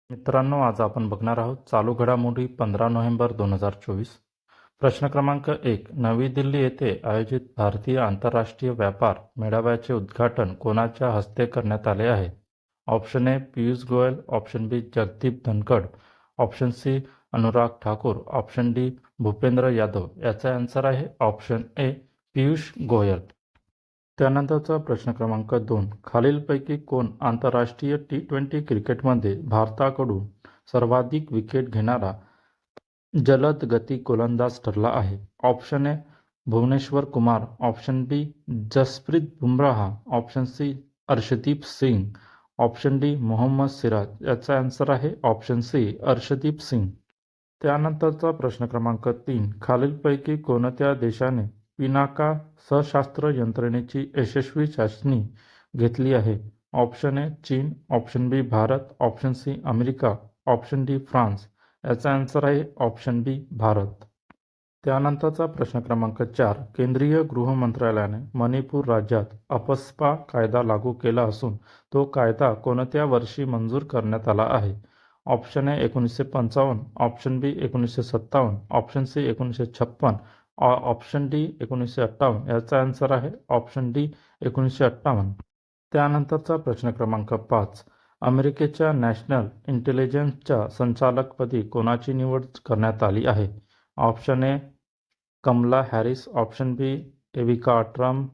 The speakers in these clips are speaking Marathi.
मित्रांनो, आज आपण बघणार आहोत चालू घडामोडी 15 नोव्हेंबर 2024. प्रश्न क्रमांक 1. नवी दिल्ली येथे आयोजित भारतीय आंतरराष्ट्रीय व्यापार मेळाव्याचे उद्घाटन कोणाच्या हस्ते करण्यात आले आहे? Option A Piyush Goyal, option B Jagdeep Dhankhar, option C Anurag Thakur, option D Bhupender Yadav. याचा आन्सर आहे ऑप्शन ए पियुष गोयल. त्यानंतरचा प्रश्न क्रमांक 2. खालीलपैकी कोण आंतरराष्ट्रीय T20 क्रिकेटमध्ये भारताकडून सर्वाधिक विकेट घेणारा जलद गती गोलंदाज ठरला आहे? Option A Bhuvneshwar Kumar, option B Jasprit Bumrah, option C Arshdeep Singh, option D Mohammed Siraj. याचा आन्सर आहे ऑप्शन सी अर्शदीप सिंग. त्यानंतरचा प्रश्न क्रमांक 3. खालीलपैकी कोणत्या देशाने पिनाका सशस्त्र यंत्रणेची यशस्वी चाचणी घेतली आहे? Option A China, option B Bharat, option C America, option D France. याचा आन्सर आहे ऑप्शन बी भारत. त्यानंतरचा प्रश्न क्रमांक 4. केंद्रीय गृह मंत्रालयाने मणिपूर राज्यात अपस्पा कायदा लागू केला असून तो कायदा कोणत्या वर्षी मंजूर करण्यात आला आहे? Option A 1955, option B 1957, option C 1956, option D 1958. याचा आन्सर आहे ऑप्शन डी 1958. त्यानंतरचा प्रश्न क्रमांक 5. अमेरिकेच्या नॅशनल इंटेलिजन्सच्या संचालकपदी कोणाची निवड करण्यात आली आहे? Option A Kamala Harris, option B एविका Trump,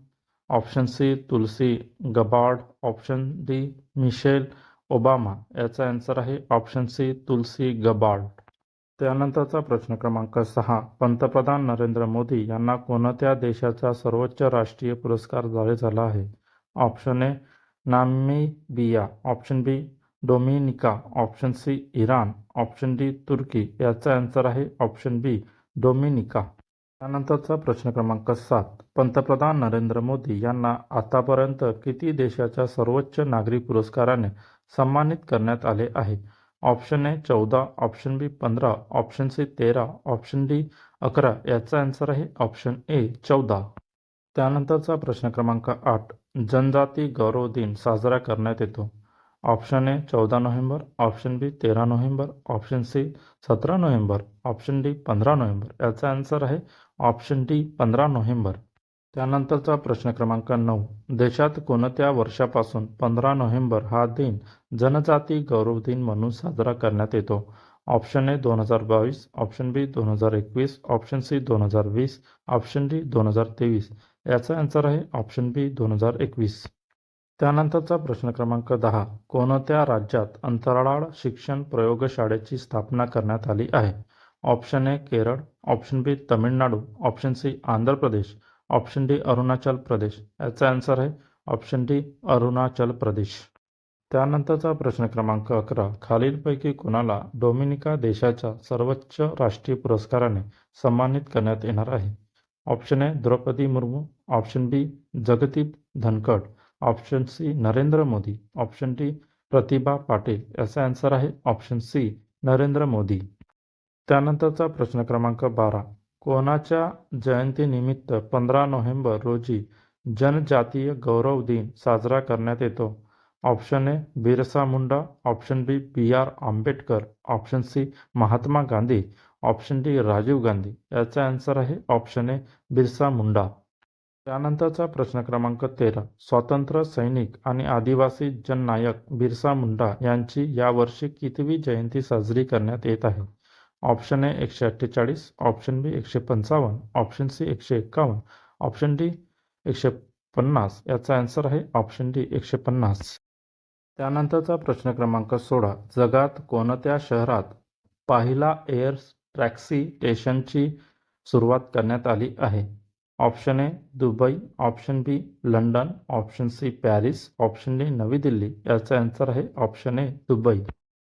option C Tulsi Gabbard, option D Michelle Obama. याचा आन्सर आहे ऑप्शन सी तुलसी गबार्ड. त्यानंतरचा प्रश्न क्रमांक 6. पंतप्रधान नरेंद्र मोदी यांना कोणत्या देशाचा सर्वोच्च राष्ट्रीय पुरस्कार जाहीर झाला आहे? Option A Namibia, option B Dominica, option C Iran, option D तुर्की. याचा आन्सर आहे ऑप्शन बी डोमिनिका. त्यानंतरचा प्रश्न क्रमांक 7. पंतप्रधान नरेंद्र मोदी यांना आतापर्यंत किती देशाच्या सर्वोच्च नागरी पुरस्काराने सन्मानित करण्यात आले आहे? Option A 14, option B 15, option C 13, option D 11. याचा आन्सर आहे ऑप्शन ए 14. त्यानंतरचा प्रश्न क्रमांक 8. जनजाती गौरव दिन साजरा करण्यात येतो. Option A 14 November, option B 13 November, option C 17 November, option D 15 November. याचा आन्सर आहे ऑप्शन डी 15 नोव्हेंबर. त्यानंतरचा प्रश्न क्रमांक 9. देशात कोणत्या वर्षापासून 15 नोव्हेंबर हा दिन जनजाती गौरव दिन म्हणून साजरा करण्यात येतो? Option A 2022, option B 2021, option C 2020, option D 2023. याचा आन्सर आहे ऑप्शन बी 2021. त्यानंतरचा प्रश्न क्रमांक 10. कोणत्या राज्यात अंतराळ शिक्षण प्रयोगशाळेची स्थापना करण्यात आली आहे? Option A Kerala, option B Tamil Nadu, option C Andhra Pradesh, option D Arunachal Pradesh. याचा आन्सर आहे ऑप्शन डी अरुणाचल प्रदेश. त्यानंतरचा प्रश्न क्रमांक 11. खालीलपैकी कोणाला डोमिनिका देशाच्या सर्वोच्च राष्ट्रीय पुरस्काराने सन्मानित करण्यात येणार आहे? Option A Droupadi Murmu, option B Jagdeep Dhankhar, option C Narendra Modi, option D Pratibha Patil. याचा आन्सर आहे ऑप्शन सी नरेंद्र मोदी. त्यानंतरचा प्रश्न क्रमांक 12. कोणाच्या जयंतीनिमित्त 15 नोव्हेंबर रोजी जनजातीय गौरव दिन साजरा करण्यात येतो? Option A Birsa Munda, option B BR Ambedkar, option C Mahatma Gandhi, option D Rajiv Gandhi. याचा आन्सर आहे ऑप्शन ए बिरसा मुंडा. त्यानंतरचा प्रश्न क्रमांक 13. स्वातंत्र्य सैनिक आणि आदिवासी जननायक बिरसा मुंडा यांची यावर्षी कितवी जयंती साजरी करण्यात येत आहे? Option A 148, option B 155, option C 151, option D 150. याचा आन्सर आहे ऑप्शन डी 150. त्यानंतरचा प्रश्न क्रमांक 16. जगात कोणत्या शहरात पहिला एअर टॅक्सी स्टेशनची सुरुवात करण्यात आली आहे? Option A Dubai, option B London, option C Paris, option D New Delhi. याचा आन्सर आहे ऑप्शन ए दुबई.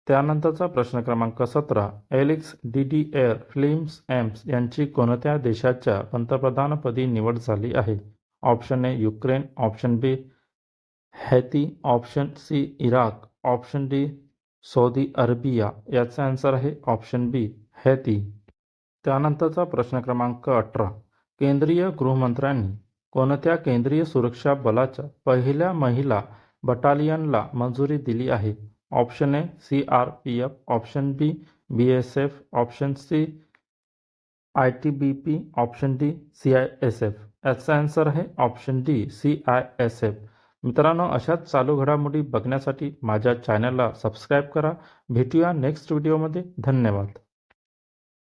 त्यानंतरचा प्रश्न क्रमांक 17. एलेक्स एअर फिल्म्स एम्स यांची कोणत्या देशाच्या पंतप्रधानपदी निवड झाली आहे? Option A Ukraine, option B Haiti, option C Iraq, option D Saudi Arabia. याचा आन्सर आहे ऑप्शन बी हैती. त्यानंतरचा प्रश्न क्रमांक 18. केंद्रीय गृहमंत्र्यांनी कोणत्या केंद्रीय सुरक्षा बलाच्या पहिल्या महिला बटालियनला मंजुरी दिली आहे? Option A CRPF, option B BSF, option C ITBP, option D CISF. याचा आन्सर आहे ऑप्शन डी CISF. मित्रांनो, अशाच चालू घडामोडी बघण्यासाठी माझ्या चॅनलला सबस्क्राईब करा. भेटूया नेक्स्ट व्हिडिओमध्ये. धन्यवाद.